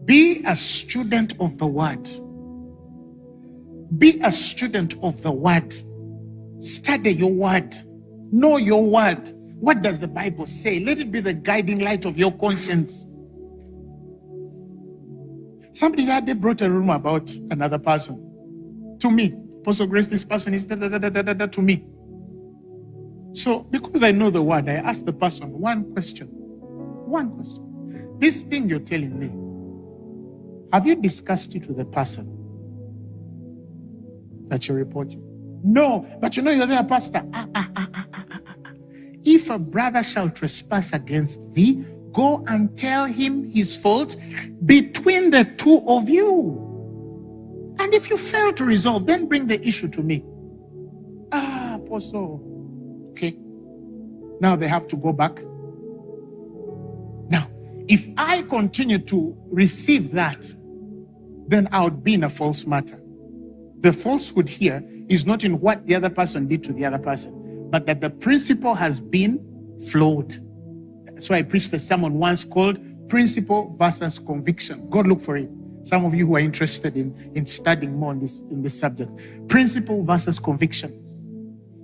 Be a student of the word. Be a student of the word. Study your word. Know your word. What does the Bible say? Let it be the guiding light of your conscience. Somebody that day brought a rumor about another person to me. Apostle Grace, this person is to me. So because I know the word, I asked the person one question. One question. This thing you're telling me, have you discussed it with the person that you're reporting? No, but you know you're there, pastor. If a brother shall trespass against thee, go and tell him his fault between the two of you. And if you fail to resolve, then bring the issue to me. Apostle. Okay. Now they have to go back. Now, if I continue to receive that, then I would be in a false matter. The falsehood here is not in what the other person did to the other person, but that the principle has been flawed. So I preached a sermon once called Principle versus Conviction. Go look for it. Some of you who are interested in studying more in this subject. Principle versus conviction.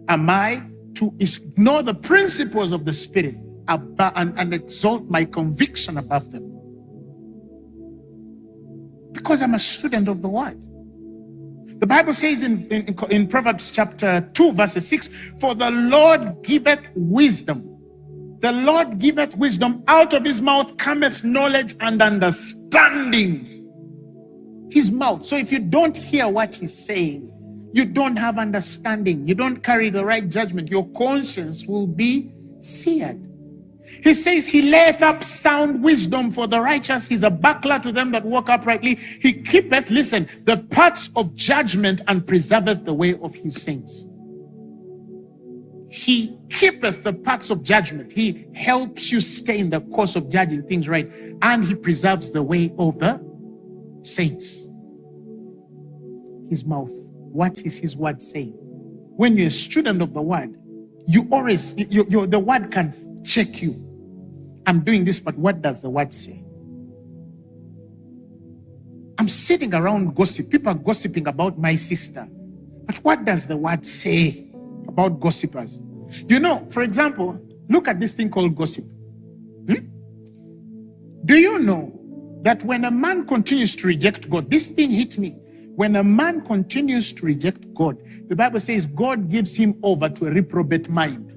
Am I to ignore the principles of the Spirit and exalt my conviction above them? Because I'm a student of the Word. The Bible says in Proverbs chapter 2 verse 6, for the Lord giveth wisdom. The Lord giveth wisdom. Out of his mouth cometh knowledge and understanding. His mouth. So if you don't hear what he's saying, you don't have understanding, you don't carry the right judgment, your conscience will be seared. He says he layeth up sound wisdom for the righteous. He's a buckler to them that walk uprightly. He keepeth, listen, the paths of judgment and preserveth the way of his saints. He keepeth the paths of judgment. He helps you stay in the course of judging things right. And he preserves the way of the saints. His mouth. What is his word saying? When you're a student of the word, you always, the word can check you. I'm doing this, but what does the word say? I'm sitting around gossip. People are gossiping about my sister. But what does the word say about gossipers? You know, for example, look at this thing called gossip. Do you know that when a man continues to reject God, this thing hit me. When a man continues to reject God, the Bible says God gives him over to a reprobate mind.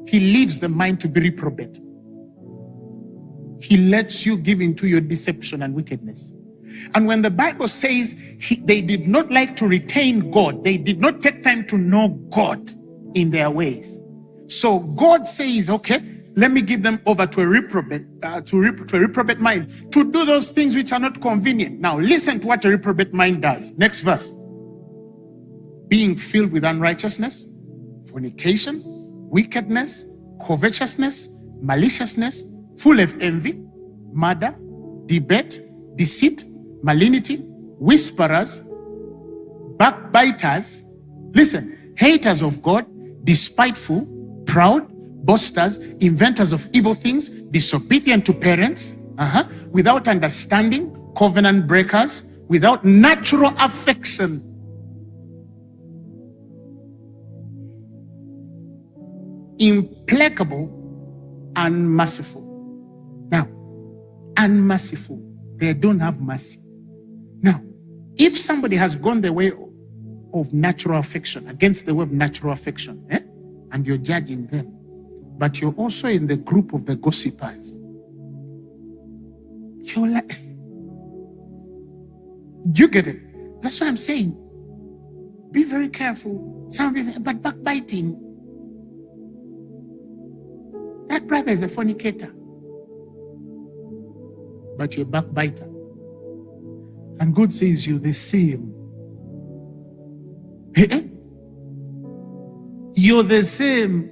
He leaves the mind to be reprobate. He lets you give into your deception and wickedness. And when the Bible says they did not like to retain God, they did not take time to know God in their ways. So God says, okay, let me give them over to a reprobate, to a reprobate mind, to do those things which are not convenient. Now listen to what a reprobate mind does. Next verse. Being filled with unrighteousness, fornication, wickedness, covetousness, maliciousness, full of envy, murder, debate, deceit, malignity, whisperers, backbiters, listen, haters of God, despiteful, proud, boasters, inventors of evil things, disobedient to parents, without understanding, covenant breakers, without natural affection. Implacable, unmerciful. Now, unmerciful, they don't have mercy. Now, if somebody has gone the way of natural affection, against the way of natural affection, and you're judging them, but you're also in the group of the gossipers, you're like, do you get it? That's why I'm saying, be very careful. But backbiting, that brother is a fornicator, but you're a backbiter. And God says you're the same. You're the same.